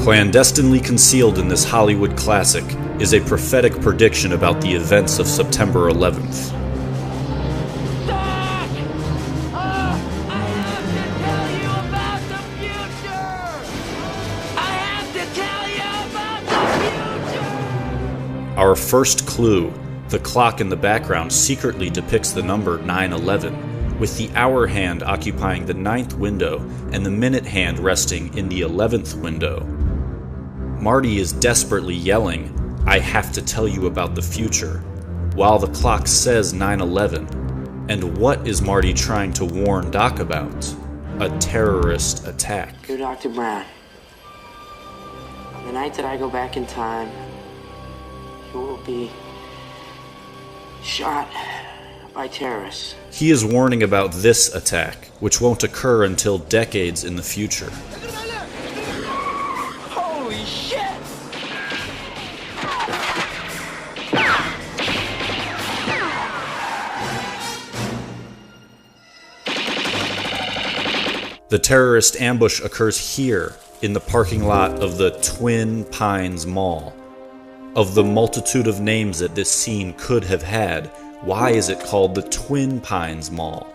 Clandestinely concealed in this Hollywood classic is a prophetic prediction about the events of September 11th. Doc! I have to tell you about the future! I have to tell you about the future! Our first clue, the clock in the background secretly depicts the number 9/11, with the hour hand occupying the 9th window and the minute hand resting in the 11th window. Marty is desperately yelling, "I have to tell you about the future," while the clock says 9/11. And what is Marty trying to warn Doc about? A terrorist attack. Dear Dr. Brown, on the night that I go back in time, you will be shot by terrorists. He is warning about this attack, which won't occur until decades in the future. Holy shit! The terrorist ambush occurs here, in the parking lot of the Twin Pines Mall. Of the multitude of names that this scene could have had, why is it called the Twin Pines Mall?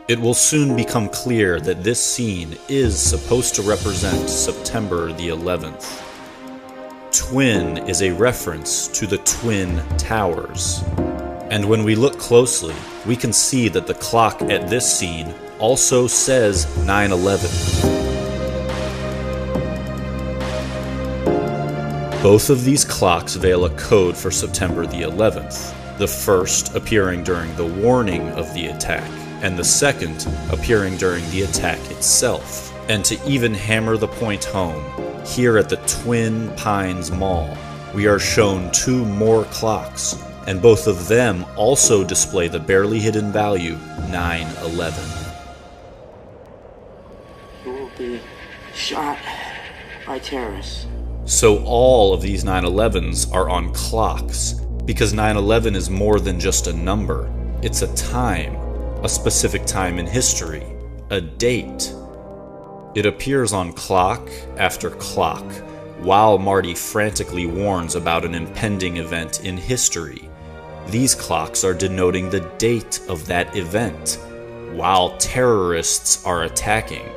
It will soon become clear that this scene is supposed to represent September the 11th. Twin is a reference to the Twin Towers. And when we look closely, we can see that the clock at this scene also says 9/11. Both of these clocks veil a code for September the 11th, the first appearing during the warning of the attack, and the second appearing during the attack itself. And to even hammer the point home, here at the Twin Pines Mall, we are shown two more clocks, and both of them also display the barely hidden value 9/11. You will be shot by terrorists. So all of these 9/11s are on clocks, because 9/11 is more than just a number. It's a time, a specific time in history, a date. It appears on clock after clock, while Marty frantically warns about an impending event in history. These clocks are denoting the date of that event, while terrorists are attacking.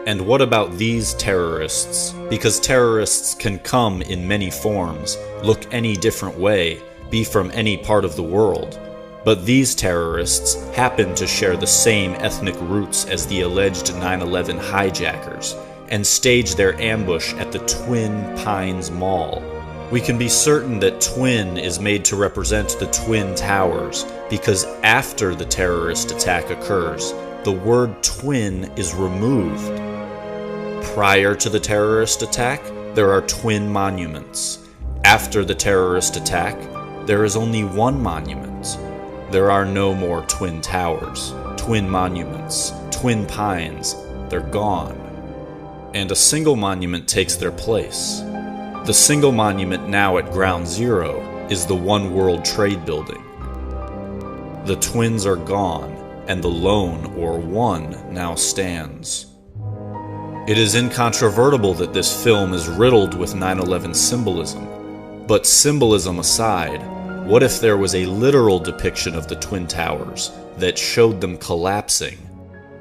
And what about these terrorists? Because terrorists can come in many forms, look any different way, be from any part of the world. But these terrorists happen to share the same ethnic roots as the alleged 9/11 hijackers, and stage their ambush at the Twin Pines Mall. We can be certain that Twin is made to represent the Twin Towers, because after the terrorist attack occurs, the word twin is removed. Prior to the terrorist attack, there are twin monuments. After the terrorist attack, there is only one monument. There are no more twin towers, twin monuments, twin pines. They're gone. And a single monument takes their place. The single monument now at Ground Zero is the One World Trade Building. The twins are gone, and the lone, or one, now stands. It is incontrovertible that this film is riddled with 9/11 symbolism. But symbolism aside, what if there was a literal depiction of the Twin Towers that showed them collapsing?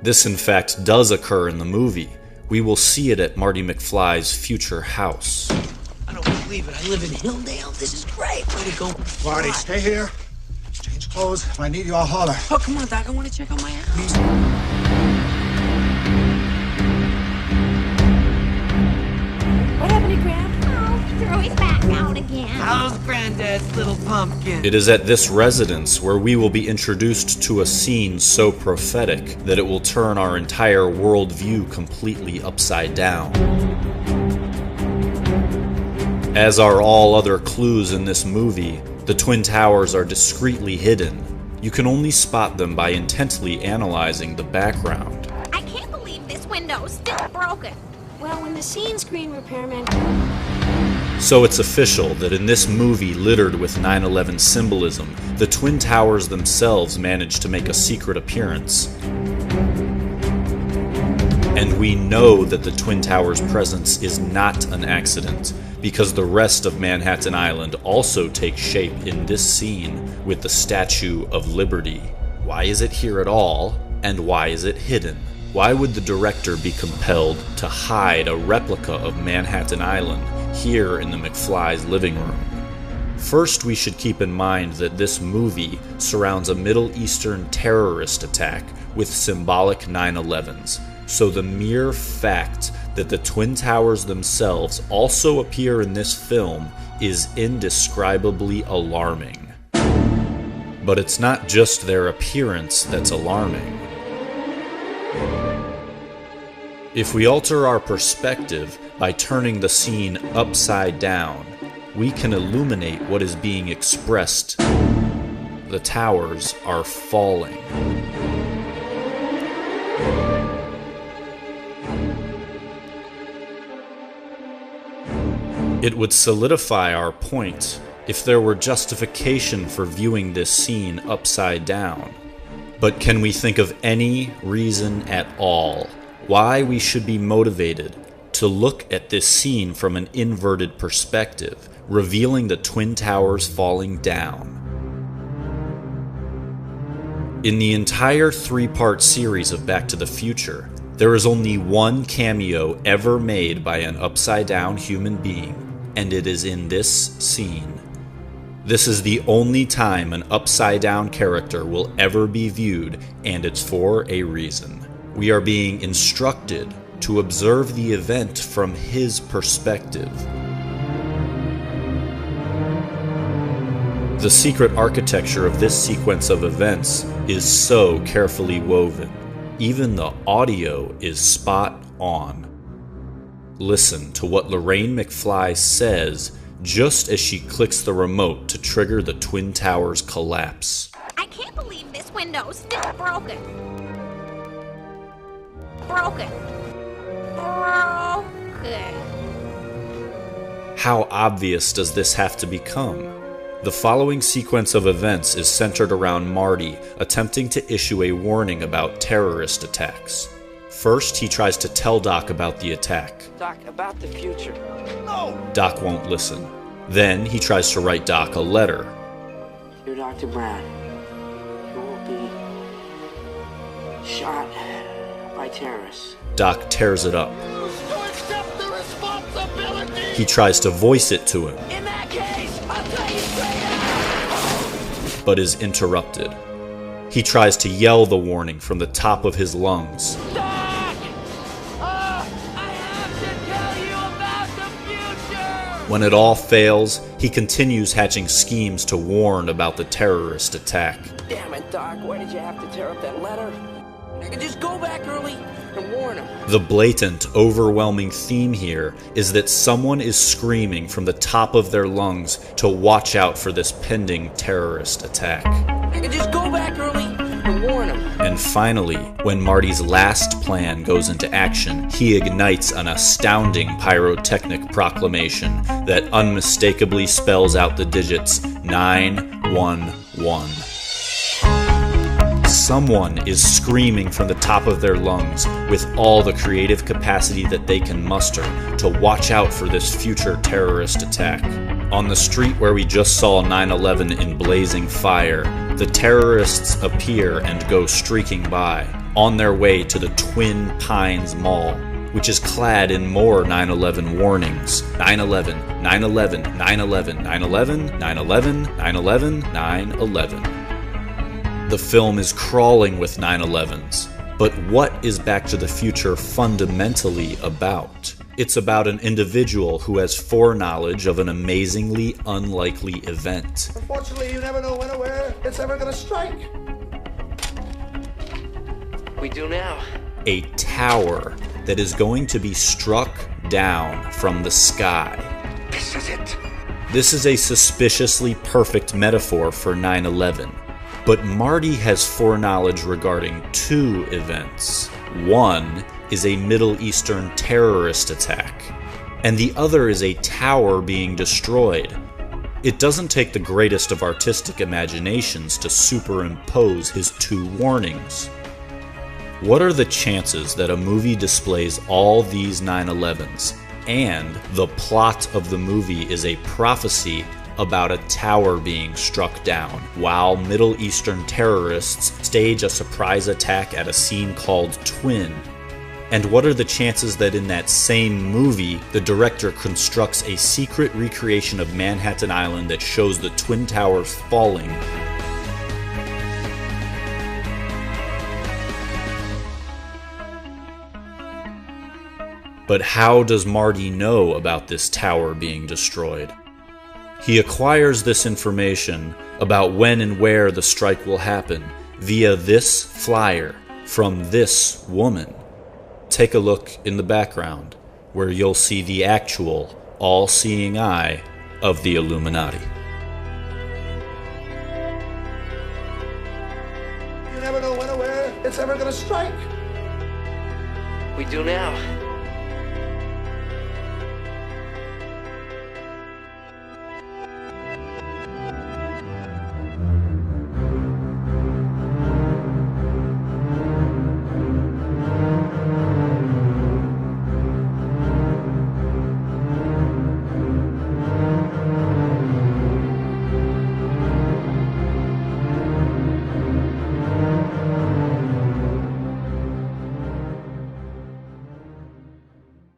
This in fact does occur in the movie. We will see it at Marty McFly's future house. I don't believe it. I live in Hilldale. This is great. Way to go. Marty, stay here. Change clothes. If I need you, I'll holler. Oh, come on, Doc. I want to check out my house. What happened to Grandpa? Oh, he threw his back out again. How's Granddad's little pumpkin? It is at this residence where we will be introduced to a scene so prophetic that it will turn our entire worldview completely upside down. As are all other clues in this movie, the Twin Towers are discreetly hidden. You can only spot them by intently analyzing the background. I can't believe this window's still broken. Well, when the scene screen repairman... So it's official that in this movie littered with 9/11 symbolism, the Twin Towers themselves managed to make a secret appearance. And we know that the Twin Towers' presence is not an accident, because the rest of Manhattan Island also takes shape in this scene with the Statue of Liberty. Why is it here at all, and why is it hidden? Why would the director be compelled to hide a replica of Manhattan Island here in the McFly's living room? First, we should keep in mind that this movie surrounds a Middle Eastern terrorist attack with symbolic 9/11s, so the mere fact that the Twin Towers themselves also appear in this film is indescribably alarming. But it's not just their appearance that's alarming. If we alter our perspective by turning the scene upside down, we can illuminate what is being expressed. The towers are falling. It would solidify our point if there were justification for viewing this scene upside down. But can we think of any reason at all why we should be motivated to look at this scene from an inverted perspective, revealing the Twin Towers falling down? In the entire 3-part series of Back to the Future, there is only one cameo ever made by an upside-down human being, and it is in this scene. This is the only time an upside-down character will ever be viewed, and it's for a reason. We are being instructed to observe the event from his perspective. The secret architecture of this sequence of events is so carefully woven. Even the audio is spot on. Listen to what Lorraine McFly says just as she clicks the remote to trigger the Twin Towers collapse. I can't believe this window's still broken. Broken. How obvious does this have to become? The following sequence of events is centered around Marty attempting to issue a warning about terrorist attacks. First, he tries to tell Doc about the attack. Doc, about the future. No! Doc won't listen. Then, he tries to write Doc a letter. Dear Dr. Brown, you will be shot by terrorists. Doc tears it up. To accept the responsibility! He tries to voice it to him, In that case, I'll tell you straight out! but is interrupted. He tries to yell the warning from the top of his lungs, Doc! I have to tell you about the future! When it all fails, he continues hatching schemes to warn about the terrorist attack. Damn it, Doc, why did you have to tear up that letter? I could just go back early and warn him. The blatant, overwhelming theme here is that someone is screaming from the top of their lungs to watch out for this pending terrorist attack. I could just go back early and warn him. And finally, when Marty's last plan goes into action, he ignites an astounding pyrotechnic proclamation that unmistakably spells out the digits 911. Someone is screaming from the top of their lungs with all the creative capacity that they can muster to watch out for this future terrorist attack. On the street where we just saw 9/11 in blazing fire, the terrorists appear and go streaking by, on their way to the Twin Pines Mall, which is clad in more 9/11 warnings. 9/11, 9/11, 9/11, 9/11, 9/11, 9/11, 9/11. The film is crawling with 9/11s. But what is Back to the Future fundamentally about? It's about an individual who has foreknowledge of an amazingly unlikely event. Unfortunately, you never know when or where it's ever gonna strike. We do now. A tower that is going to be struck down from the sky. This is it. This is a suspiciously perfect metaphor for 9/11. But Marty has foreknowledge regarding two events. One is a Middle Eastern terrorist attack, and the other is a tower being destroyed. It doesn't take the greatest of artistic imaginations to superimpose his two warnings. What are the chances that a movie displays all these 9/11s, and the plot of the movie is a prophecy about a tower being struck down, while Middle Eastern terrorists stage a surprise attack at a scene called Twin? And what are the chances that in that same movie, the director constructs a secret recreation of Manhattan Island that shows the Twin Towers falling? But how does Marty know about this tower being destroyed? He acquires this information about when and where the strike will happen via this flyer from this woman. Take a look in the background, where you'll see the actual, all-seeing eye of the Illuminati. You never know when or where it's ever gonna strike. We do now.